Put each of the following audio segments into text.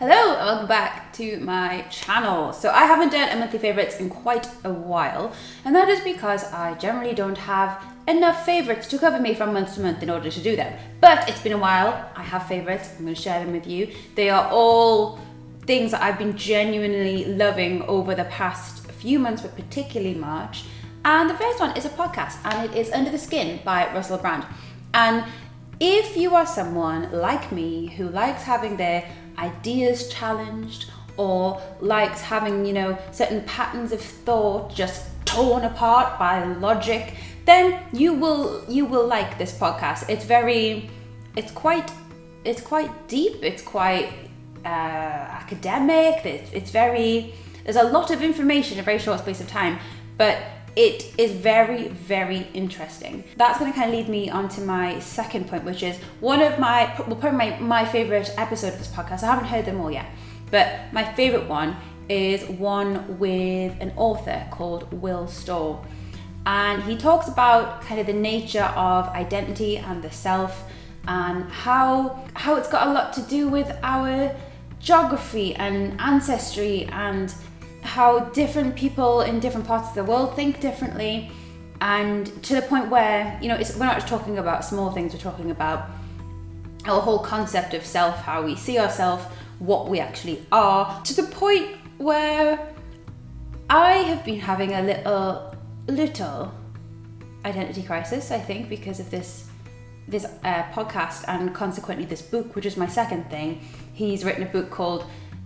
Hello and welcome back to my channel. So I haven't done a monthly favourites in quite a while, and that is because I generally don't have enough favourites to cover me from month to month in order to do them. But it's been a while, I have favourites, I'm going to share them with you. They are all things that I've been genuinely loving over the past few months, but particularly March. And the first one is a podcast, and it is Under the Skin by Russell Brand. And if you are someone like me who likes having their ideas challenged or likes having, certain patterns of thought just torn apart by logic, then you will like this podcast. It's quite deep, it's quite academic, there's a lot of information in a very short space of time, but it is very, very interesting. That's going to kind of lead me on to my second point, which is probably my favourite episode of this podcast. I haven't heard them all yet, but my favourite one is one with an author called Will Storr. And he talks about kind of the nature of identity and the self, and how it's got a lot to do with our geography and ancestry, and how different people in different parts of the world think differently, and to the point where, we're not just talking about small things, we're talking about our whole concept of self, how we see ourselves, what we actually are, to the point where I have been having a little identity crisis, I think, because of this podcast, and consequently this book, which is my second thing. He's written a book called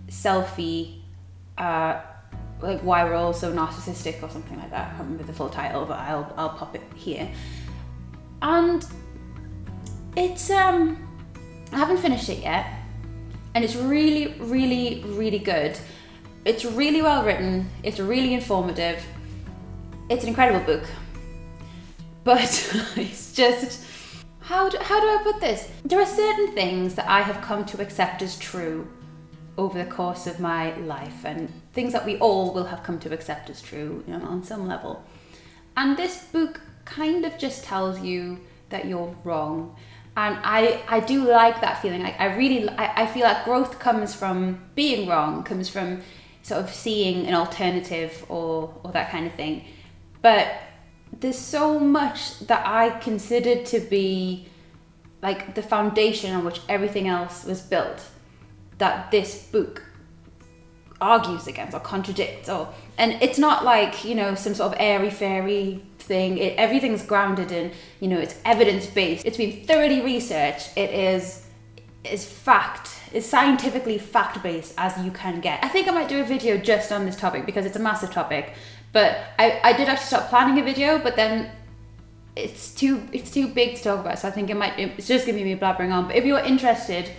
Selfie, like Why We're All So Narcissistic or something like that. I can't remember the full title, but I'll pop it here. And it's I haven't finished it yet, and it's really, really, really good. It's really well written, it's really informative, it's an incredible book, but it's just, how do I put this? There are certain things that I have come to accept as true over the course of my life, and things that we all will have come to accept as true, on some level. And this book kind of just tells you that you're wrong. And I do like that feeling. I feel like growth comes from being wrong, comes from sort of seeing an alternative or that kind of thing. But there's so much that I consider to be like the foundation on which everything else was built, that this book argues against or contradicts, and it's not like, some sort of airy-fairy thing. Everything's grounded in, it's evidence-based. It's been thoroughly researched. It is scientifically fact-based as you can get. I think I might do a video just on this topic because it's a massive topic, but I did actually start planning a video, but then it's too big to talk about, so I think it's just gonna be me blabbering on. But if you're interested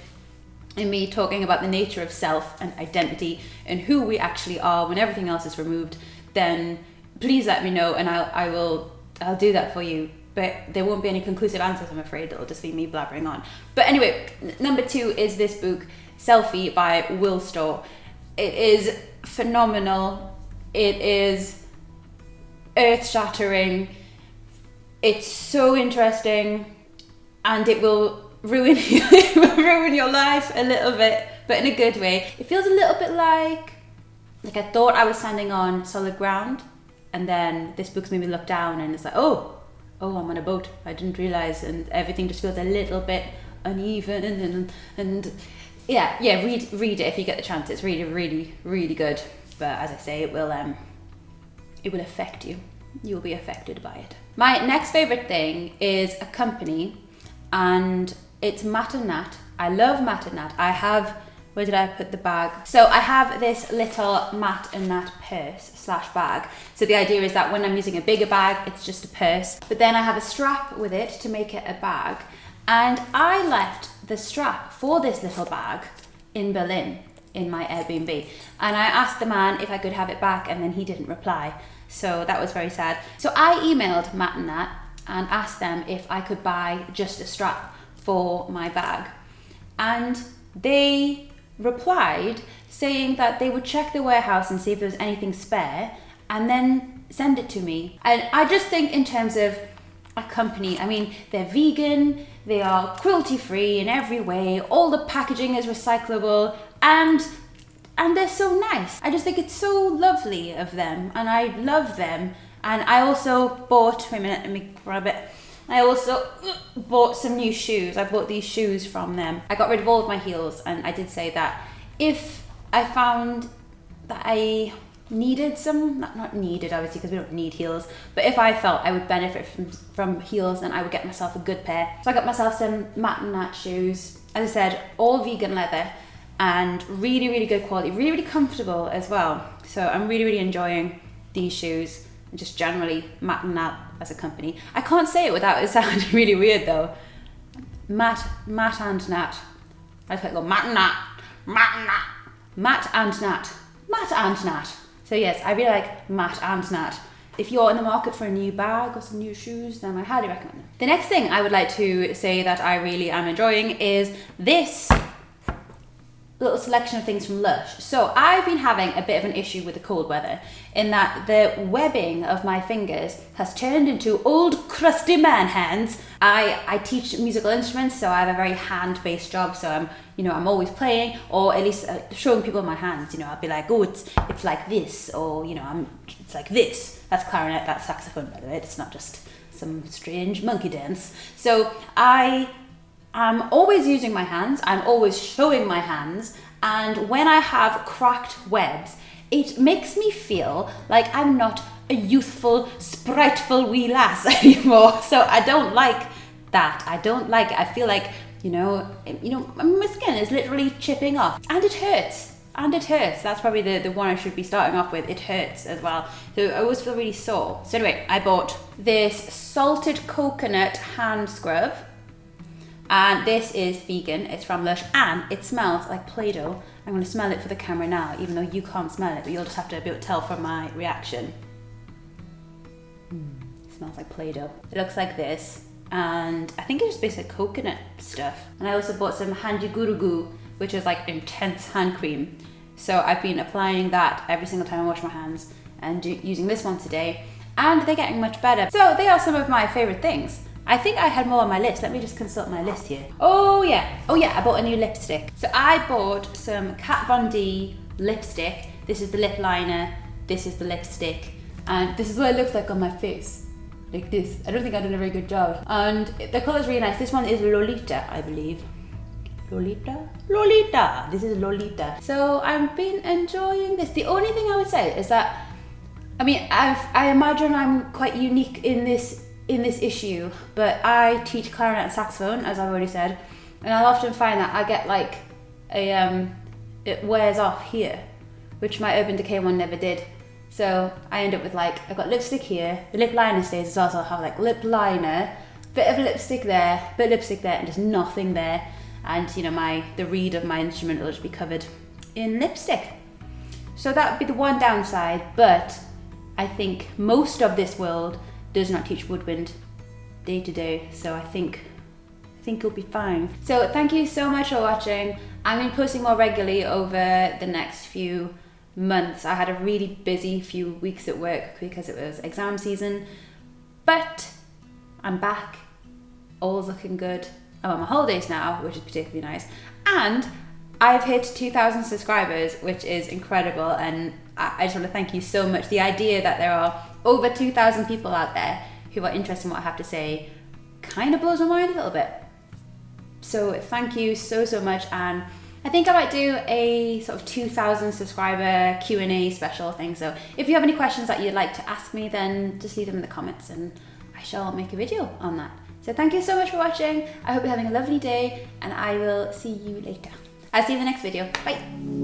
in me talking about the nature of self and identity and who we actually are when everything else is removed, then please let me know, and I'll do that for you. But there won't be any conclusive answers, I'm afraid. It'll just be me blabbering on. But anyway, number 2 is this book, Selfie by Will Storr. It is phenomenal. It is earth-shattering. It's so interesting, and it will ruin your life a little bit, but in a good way. It feels a little bit like I thought I was standing on solid ground, and then this book's made me look down, and it's like, oh, I'm on a boat. I didn't realize, and everything just feels a little bit uneven, and yeah. Read it if you get the chance. It's really, really, really good. But as I say, it will affect you. You'll be affected by it. My next favorite thing is a company, and it's Matt and Nat. I love Matt and Nat. Where did I put the bag? So I have this little Matt and Nat purse / bag. So the idea is that when I'm using a bigger bag, it's just a purse. But then I have a strap with it to make it a bag. And I left the strap for this little bag in Berlin in my Airbnb. And I asked the man if I could have it back, and then he didn't reply. So that was very sad. So I emailed Matt and Nat and asked them if I could buy just a strap for my bag. And they replied saying that they would check the warehouse and see if there was anything spare and then send it to me. And I just think in terms of a company, I mean, they're vegan, they are cruelty free in every way, all the packaging is recyclable, and they're so nice. I just think it's so lovely of them, and I love them. And I also bought, wait a minute, let me grab it. I also bought some new shoes. I bought these shoes from them. I got rid of all of my heels, and I did say that if I found that I needed some, not needed obviously because we don't need heels, but if I felt I would benefit from heels, then I would get myself a good pair. So I got myself some Matt and Nat shoes. As I said, all vegan leather and really, really good quality, really, really comfortable as well. So I'm really, really enjoying these shoes, and just generally Matt and Nat as a company. I can't say it without it sounding really weird though. Matt and Nat. I just go Matt and Nat, Matt and Nat, Matt and Nat, Matt and Nat. So yes, I really like Matt and Nat. If you're in the market for a new bag or some new shoes, then I highly recommend them. The next thing I would like to say that I really am enjoying is this little selection of things from LUSH. So I've been having a bit of an issue with the cold weather in that the webbing of my fingers has turned into old crusty man hands. I teach musical instruments, so I have a very hand-based job, so I'm always playing, or at least showing people my hands. I'll be like, oh, it's like this, or it's like this. That's clarinet, that's saxophone, by the way. It's not just some strange monkey dance. So I'm always using my hands, I'm always showing my hands, and when I have cracked webs, it makes me feel like I'm not a youthful, spriteful wee lass anymore. So I don't like that. I don't like it. I feel like, my skin is literally chipping off, and it hurts. That's probably the one I should be starting off with. It hurts as well. So I always feel really sore. So anyway, I bought this salted coconut hand scrub. And this is vegan, it's from LUSH, and it smells like Play-Doh. I'm going to smell it for the camera now, even though you can't smell it, but you'll just have to be able to tell from my reaction. It smells like Play-Doh. It looks like this, and I think it's just basic coconut stuff. And I also bought some Handy Gurugu, which is like intense hand cream. So I've been applying that every single time I wash my hands, and using this one today, and they're getting much better. So they are some of my favourite things. I think I had more on my list. Let me just consult my list here. Oh yeah, I bought a new lipstick. So I bought some Kat Von D lipstick. This is the lip liner, this is the lipstick, and this is what it looks like on my face. Like this. I don't think I did a very good job. And the colour's really nice. This one is Lolita, I believe. Lolita. This is Lolita. So I've been enjoying this. The only thing I would say is that, I imagine I'm quite unique in this issue, but I teach clarinet and saxophone, as I've already said, and I'll often find that I get like it wears off here, which my Urban Decay one never did. So I end up with I've got lipstick here, the lip liner stays as well, so I'll have like lip liner, bit of lipstick there, bit of lipstick there, and just nothing there. And the reed of my instrument will just be covered in lipstick. So that would be the one downside, but I think most of this world does not teach woodwind day to day, so I think it'll be fine. So thank you so much for watching. I'm going to be posting more regularly over the next few months. I had a really busy few weeks at work because it was exam season, but I'm back, all's looking good. I'm on my holidays now, which is particularly nice, and I've hit 2,000 subscribers, which is incredible, and I just want to thank you so much. The idea that there are over 2,000 people out there who are interested in what I have to say kind of blows my mind a little bit. So thank you so much, and I think I might do a sort of 2,000 subscriber Q&A special thing. So if you have any questions that you'd like to ask me, then just leave them in the comments and I shall make a video on that. So thank you so much for watching. I hope you're having a lovely day, and I will see you later. I'll see you in the next video. Bye.